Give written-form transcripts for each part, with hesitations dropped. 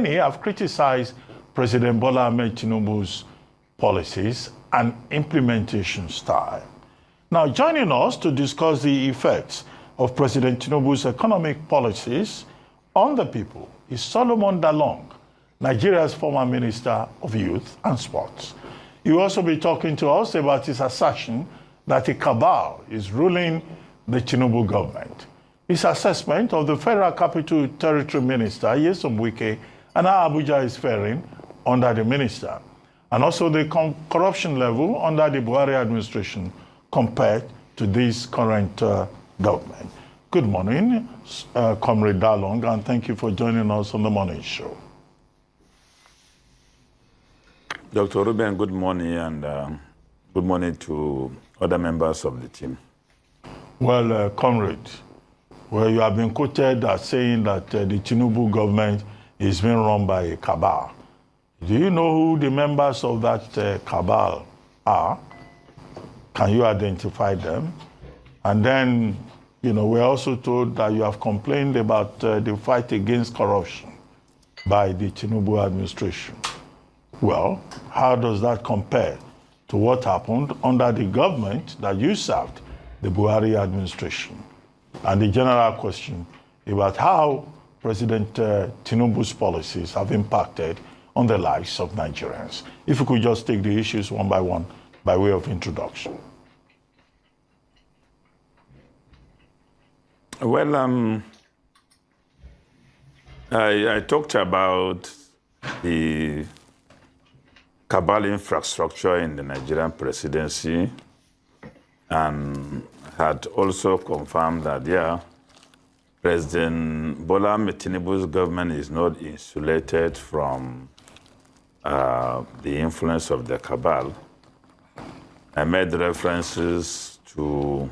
Many have criticized President Bola Ahmed Tinubu's policies and implementation style. Now, joining us to discuss the effects of President Tinubu's economic policies on the people is Solomon Dalong, Nigeria's former Minister of Youth and Sports. He will also be talking to us about his assertion that a cabal is ruling the Tinubu government, his assessment of the Federal Capital Territory Minister, Nyesom Wike, and how Abuja is faring under the minister, and also the corruption level under the Buhari administration compared to this current government. Good morning, Comrade Dalong, and thank you for joining us on the morning show. Dr. Ruben, good morning, and good morning to other members of the team. Well, Comrade, you have been quoted as saying that the Tinubu government is being run by a cabal. Do you know who the members of that cabal are? Can you identify them? And then, we're also told that you have complained about the fight against corruption by the Tinubu administration. Well, how does that compare to what happened under the government that you served, the Buhari administration? And the general question about how President Tinubu's policies have impacted on the lives of Nigerians. If you could just take the issues one by one by way of introduction. Well, I talked about the cabal infrastructure in the Nigerian presidency and had also confirmed that, President Bola Ahmed Tinubu's government is not insulated from the influence of the cabal. I made references to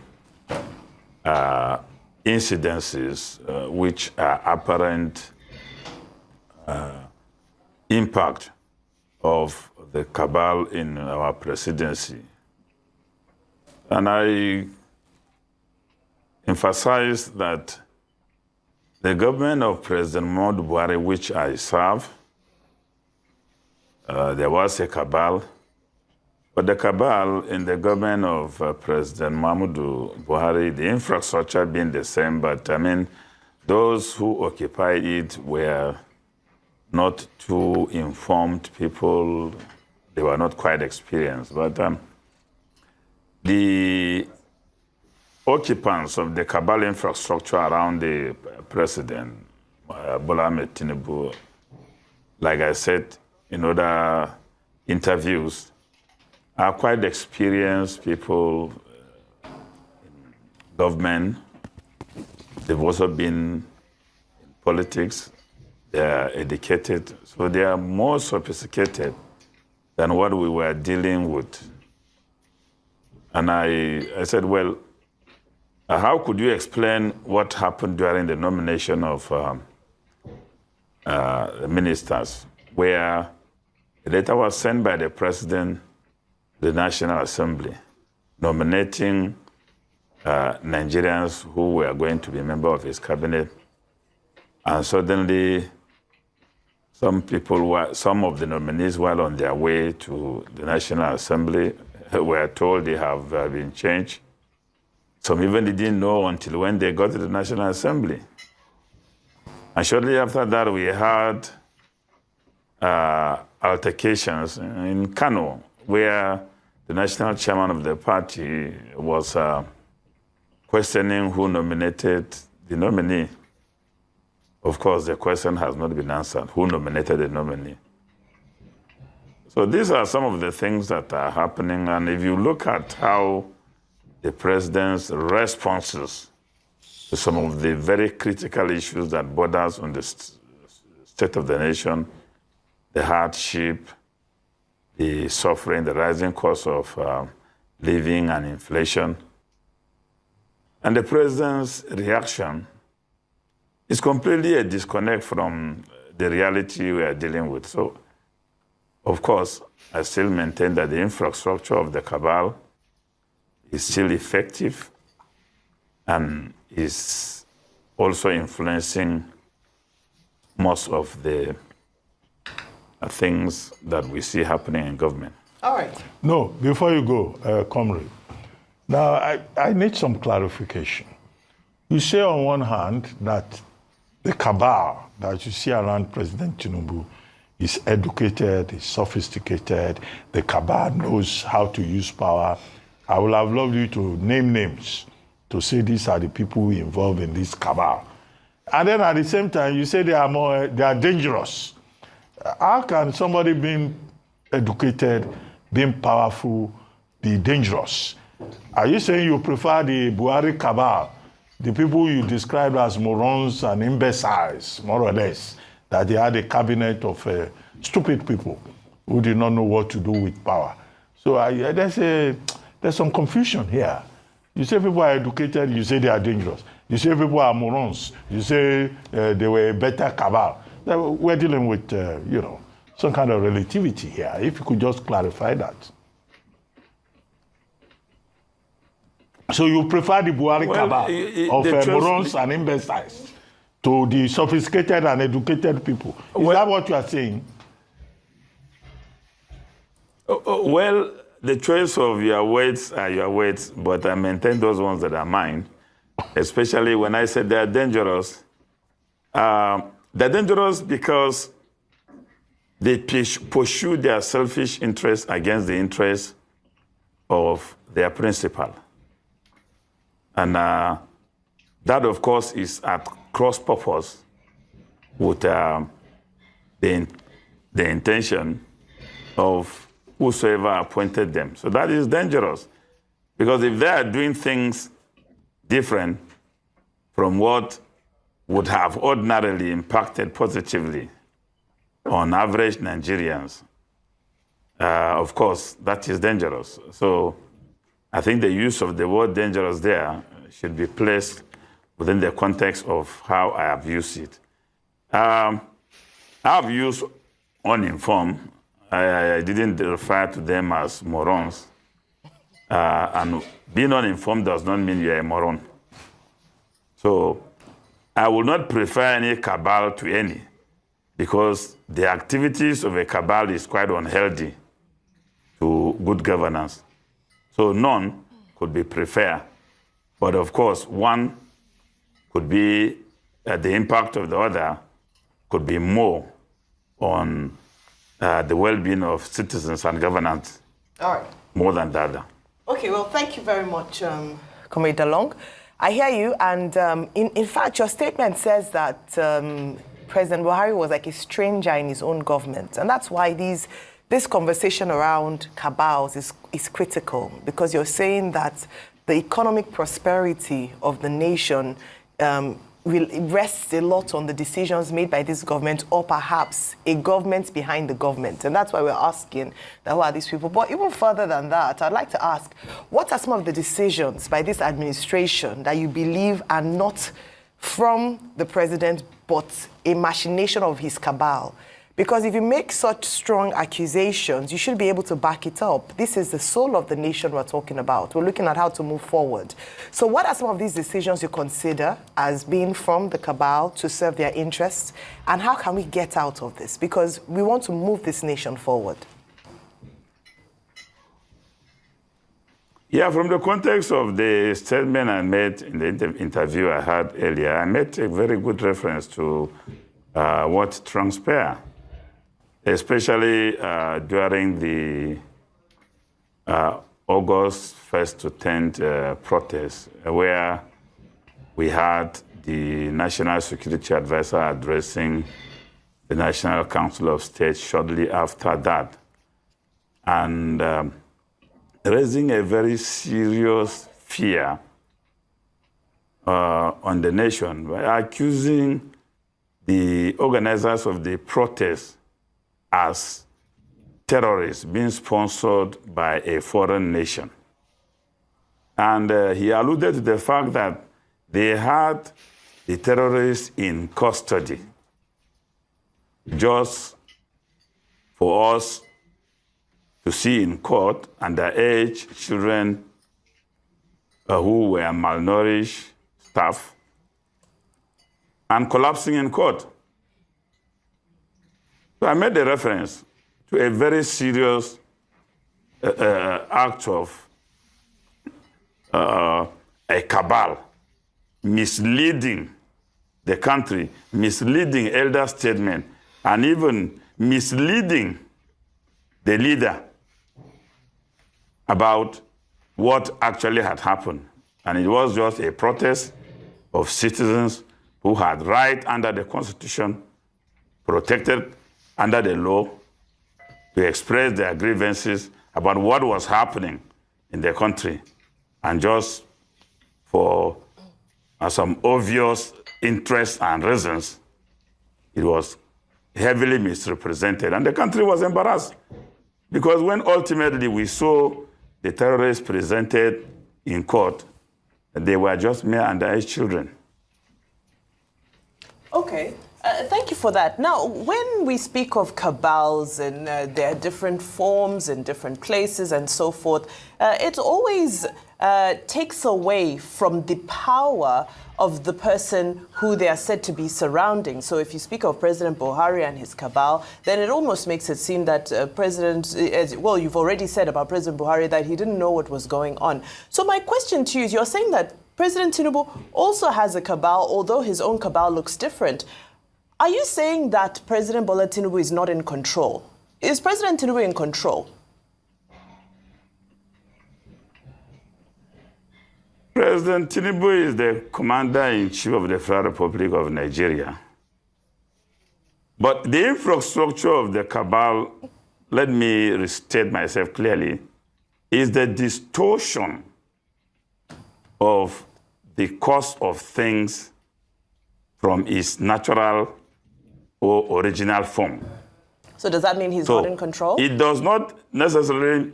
incidences which are apparent impact of the cabal in our presidency. And I emphasized that the government of President Muhammadu Buhari, which I serve, there was a cabal, but the cabal in the government of President Muhammadu Buhari, the infrastructure being the same, but those who occupied it were not too informed people. They were not quite experienced. But the occupants of the cabal infrastructure around the president, Bola Ahmed Tinubu, like I said in other interviews, are quite experienced people in government. They've also been in politics. They are educated, so they are more sophisticated than what we were dealing with. And I said, well, how could you explain what happened during the nomination of the ministers, where a letter was sent by the president to the National Assembly nominating Nigerians who were going to be members of his cabinet, and suddenly some of the nominees, while on their way to the National Assembly, were told they have been changed. Some even didn't know until when they got to the National Assembly. And shortly after that, we had altercations in Kano, where the national chairman of the party was questioning who nominated the nominee. Of course, the question has not been answered. Who nominated the nominee? So these are some of the things that are happening. And if you look at how the president's responses to some of the very critical issues that borders on the state of the nation, the hardship, the suffering, the rising cost of living and inflation, and the president's reaction is completely a disconnect from the reality we are dealing with. So, of course, I still maintain that the infrastructure of the cabal is still effective and is also influencing most of the things that we see happening in government. All right. No, before you go, Comrade. Now, I need some clarification. You say on one hand that the cabal that you see around President Tinubu is educated, is sophisticated, the cabal knows how to use power. I would have loved you to name names to say these are the people involved in this cabal. And then at the same time, you say they are dangerous. How can somebody being educated, being powerful, be dangerous? Are you saying you prefer the Buhari cabal, the people you described as morons and imbeciles, more or less, that they had a cabinet of stupid people who did not know what to do with power? So there's some confusion here. You say people are educated, you say they are dangerous. You say people are morons, you say they were a better cabal. We're dealing with, some kind of relativity here. If you could just clarify that. So you prefer the Buhari cabal of morons and imbeciles to the sophisticated and educated people. Is that what you are saying? Well, the choice of your words are your words, but I maintain those ones that are mine, especially when I said they're dangerous. They're dangerous because they pursue their selfish interests against the interests of their principal. And that, of course, is at cross purpose with the intention of whosoever appointed them. So that is dangerous. Because if they are doing things different from what would have ordinarily impacted positively on average Nigerians, of course, that is dangerous. So I think the use of the word dangerous there should be placed within the context of how I have used it. I have used uninformed. I didn't refer to them as morons. And being uninformed does not mean you're a moron. So I will not prefer any cabal to any, because the activities of a cabal is quite unhealthy to good governance. So none could be preferred. But of course, one could be, the impact of the other could be more on the well-being of citizens and governance. All right. More than the other. Okay, well, thank you very much, Comrade Dalong. I hear you, and in fact, your statement says that President Buhari was like a stranger in his own government, and that's why this conversation around cabals is critical, because you're saying that the economic prosperity of the nation rests a lot on the decisions made by this government, or perhaps a government behind the government. And that's why we're asking that who are these people. But even further than that, I'd like to ask, what are some of the decisions by this administration that you believe are not from the president, but a machination of his cabal? Because if you make such strong accusations, you should be able to back it up. This is the soul of the nation we're talking about. We're looking at how to move forward. So what are some of these decisions you consider as being from the cabal to serve their interests? And how can we get out of this? Because we want to move this nation forward. Yeah, from the context of the statement I made in the interview I had earlier, I made a very good reference to what transpired, especially during the August 1st to 10th protests, where we had the National Security Advisor addressing the National Council of State shortly after that, and raising a very serious fear on the nation by accusing the organizers of the protests as terrorists being sponsored by a foreign nation. And he alluded to the fact that they had the terrorists in custody just for us to see in court underage children who were malnourished staff and collapsing in court. So I made a reference to a very serious act of a cabal misleading the country, misleading elder statesmen, and even misleading the leader about what actually had happened. And it was just a protest of citizens who had right under the Constitution, protected under the law, to express their grievances about what was happening in the country. And just for some obvious interests and reasons, it was heavily misrepresented. And the country was embarrassed. Because when ultimately we saw the terrorists presented in court, they were just mere underage children. Okay. Thank you for that. Now, when we speak of cabals and their different forms in different places and so forth, it always takes away from the power of the person who they are said to be surrounding. So if you speak of President Buhari and his cabal, then it almost makes it seem that you've already said about President Buhari that he didn't know what was going on. So my question to you is, you're saying that President Tinubu also has a cabal, although his own cabal looks different. Are you saying that President Bola Tinubu is not in control? Is President Tinubu in control? President Tinubu is the commander-in-chief of the Federal Republic of Nigeria. But the infrastructure of the cabal, let me restate myself clearly, is the distortion of the course of things from its natural or original form. So does that mean he's not in control? It does not necessarily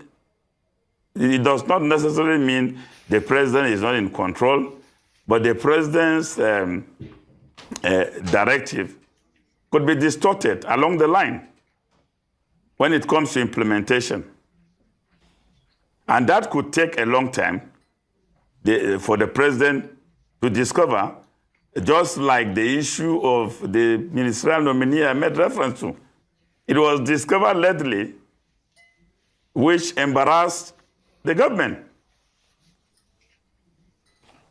mean the president is not in control, but the president's directive could be distorted along the line when it comes to implementation. And that could take a long time for the president to discover, just like the issue of the ministerial nominee I made reference to. It was discovered lately, which embarrassed the government.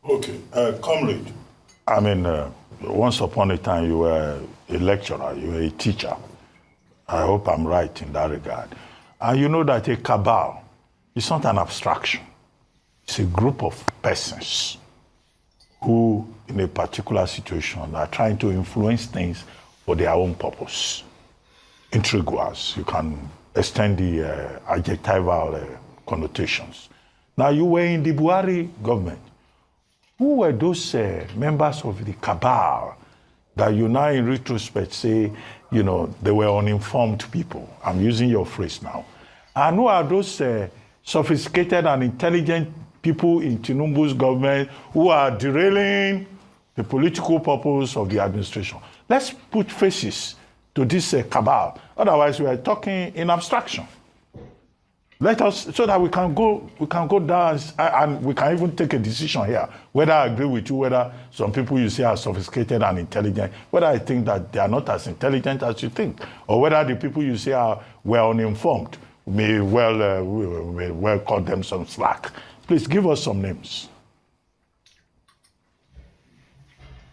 Okay, comrade, I mean, once upon a time you were a lecturer, you were a teacher. I hope I'm right in that regard. And you know that a cabal is not an abstraction. It's a group of persons who, in a particular situation, are trying to influence things for their own purpose. Intriguers, you can extend the adjectival connotations. Now, you were in the Buhari government. Who were those members of the cabal that you now, in retrospect, say, you know, they were uninformed people? I'm using your phrase now. And who are those sophisticated and intelligent people in Tinubu's government who are derailing the political purpose of the administration? Let's put faces to this cabal. Otherwise, we are talking in abstraction. Let us, so that we can go down and we can even take a decision here, whether I agree with you, whether some people you say are sophisticated and intelligent, whether I think that they are not as intelligent as you think, or whether the people you say are well uninformed, may well cut them some slack. Please give us some names.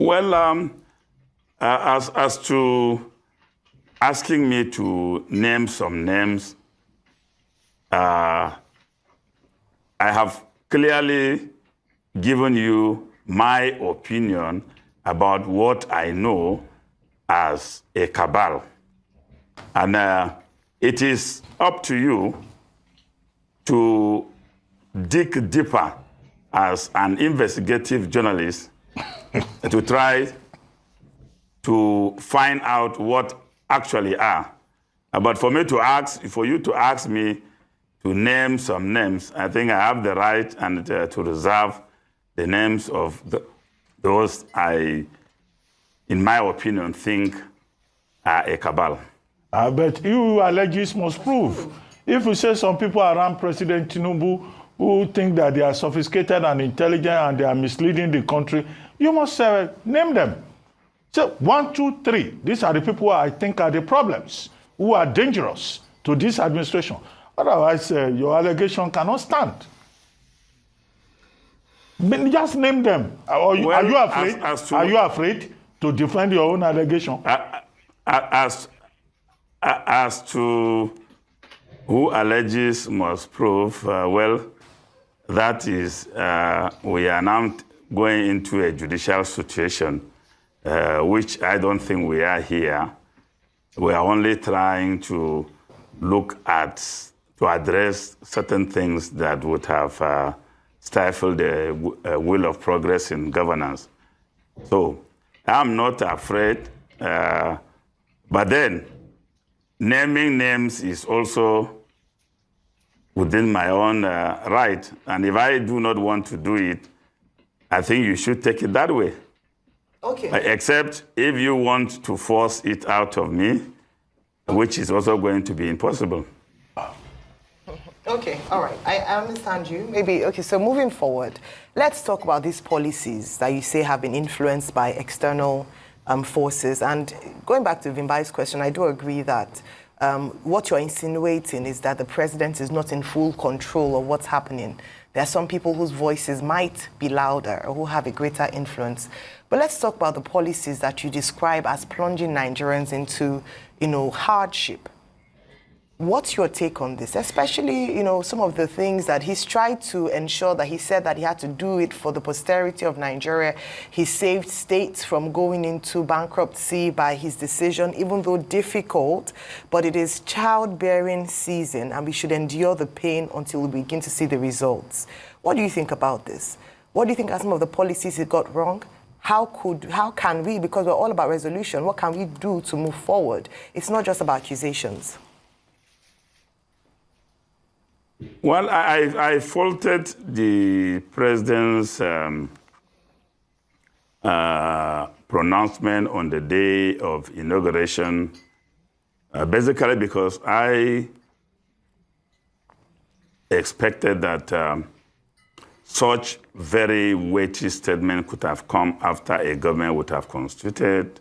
Well, as to asking me to name some names, I have clearly given you my opinion about what I know as a cabal. And it is up to you to dig deeper as an investigative journalist to try to find out what actually are. But for you to ask me to name some names, I think I have the right and to reserve the names of those I, in my opinion, think are a cabal. But you alleges must prove. If you say some people around President Tinubu who think that they are sophisticated and intelligent and they are misleading the country, you must name them. So 1, 2, 3. These are the people I think are the problems who are dangerous to this administration. Otherwise, your allegation cannot stand. Just name them. Are you afraid? Are you afraid to defend your own allegation? As to who alleges must prove, well, that is, we are now going into a judicial situation, which I don't think we are here. We are only trying to look at, to address certain things that would have stifled the will of progress in governance. So I'm not afraid, but then naming names is also within my own right. And if I do not want to do it, I think you should take it that way. Okay. Except if you want to force it out of me, which is also going to be impossible. Okay, all right. I understand you. Maybe, okay, so moving forward, let's talk about these policies that you say have been influenced by external forces. And going back to Vimbai's question, I do agree that what you're insinuating is that the president is not in full control of what's happening. There are some people whose voices might be louder or who have a greater influence. But let's talk about the policies that you describe as plunging Nigerians into, hardship. What's your take on this? Especially, some of the things that he's tried to ensure that he said that he had to do it for the posterity of Nigeria. He saved states from going into bankruptcy by his decision, even though difficult, but it is childbearing season and we should endure the pain until we begin to see the results. What do you think about this? What do you think are some of the policies he got wrong? How can we, because we're all about resolution, what can we do to move forward? It's not just about accusations. Well, I faulted the president's pronouncement on the day of inauguration, basically because I expected that such very weighty statement could have come after a government would have constituted,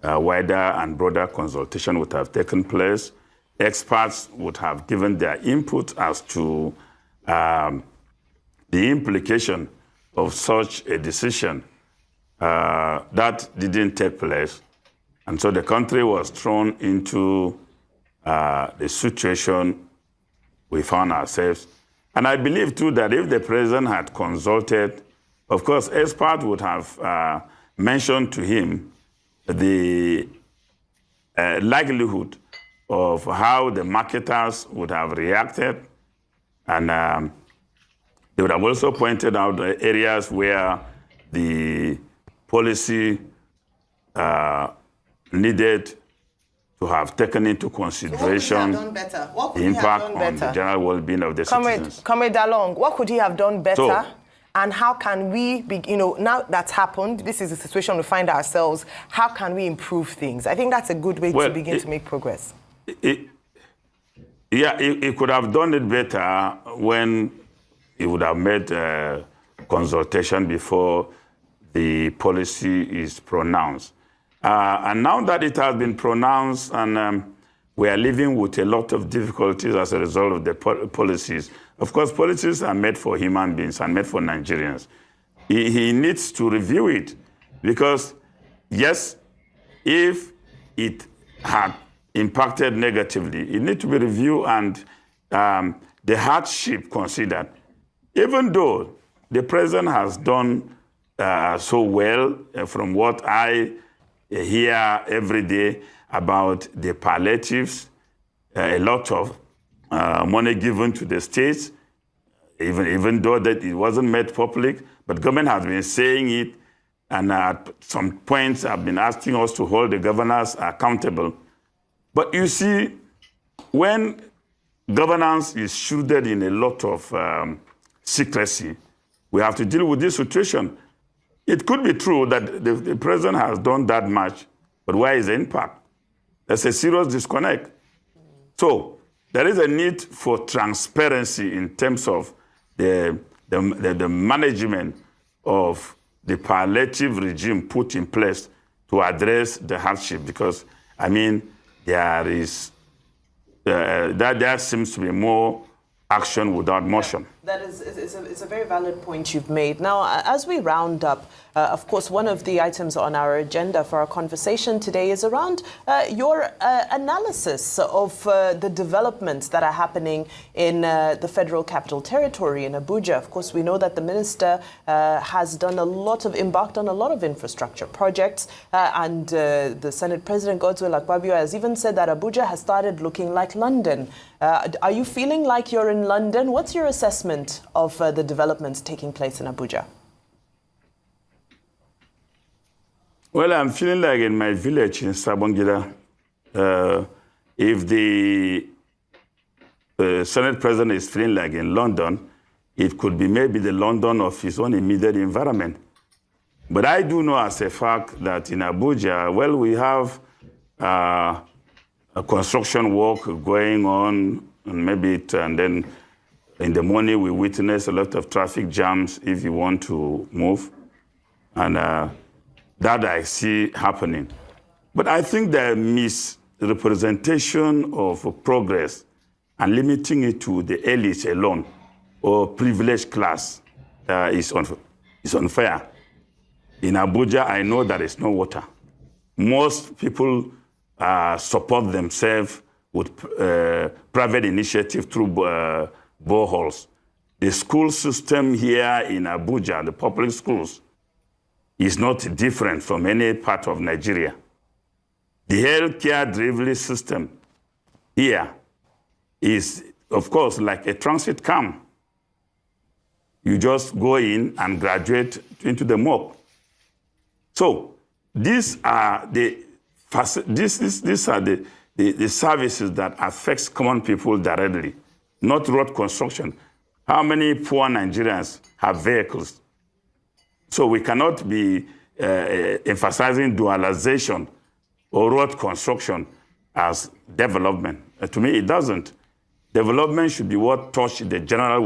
wider and broader consultation would have taken place. Experts would have given their input as to the implication of such a decision. That didn't take place. And so the country was thrown into the situation we found ourselves. And I believe, too, that if the president had consulted, of course, experts would have mentioned to him the likelihood of how the marketers would have reacted. And they would have also pointed out the areas where the policy needed to have taken into consideration the impact on the general well-being of the citizens. Comrade Dalong, what could he have done better? And how can we, now that's happened, this is the situation we find ourselves, how can we improve things? I think that's a good way to begin to make progress. He could have done it better when he would have made a consultation before the policy is pronounced. And now that it has been pronounced and we are living with a lot of difficulties as a result of the policies. Of course, policies are made for human beings and made for Nigerians. He needs to review it because, yes, if it had impacted negatively, it needs to be reviewed and the hardship considered. Even though the president has done so well from what I hear every day about the palliatives, a lot of money given to the states, even though that it wasn't made public, but government has been saying it, and at some points have been asking us to hold the governors accountable. But you see, when governance is shrouded in a lot of secrecy, we have to deal with this situation. It could be true that the president has done that much, but where is the impact? There's a serious disconnect. So there is a need for transparency in terms of the management of the palliative regime put in place to address the hardship. Because, there is that seems to be more action without motion. That is, it's a very valid point you've made. Now, as we round up, of course, one of the items on our agenda for our conversation today is around your analysis of the developments that are happening in the Federal Capital Territory in Abuja. Of course, we know that the minister has done embarked on a lot of infrastructure projects, and the Senate President Godswill Akpabio has even said that Abuja has started looking like London. Are you feeling like you're in London? What's your assessment of the developments taking place in Abuja? Well, I'm feeling like in my village in Sabongida, if the Senate President is feeling like in London, it could be maybe the London of his own immediate environment. But I do know as a fact that in Abuja, well, we have a construction work going on, and then in the morning we witness a lot of traffic jams if you want to move, and that I see happening. But I think the misrepresentation of progress and limiting it to the elites alone or privileged class is unfair. In Abuja, I know there is no water. Most people support themselves with private initiative through boreholes. The school system here in Abuja, the public schools, is not different from any part of Nigeria. The healthcare delivery system here is, of course, like a transit camp. You just go in and graduate into the mob. So these are the services that affect common people directly, not road construction. How many poor Nigerians have vehicles? So we cannot be emphasizing dualization or road construction as development. To me, it doesn't. Development should be what touches the general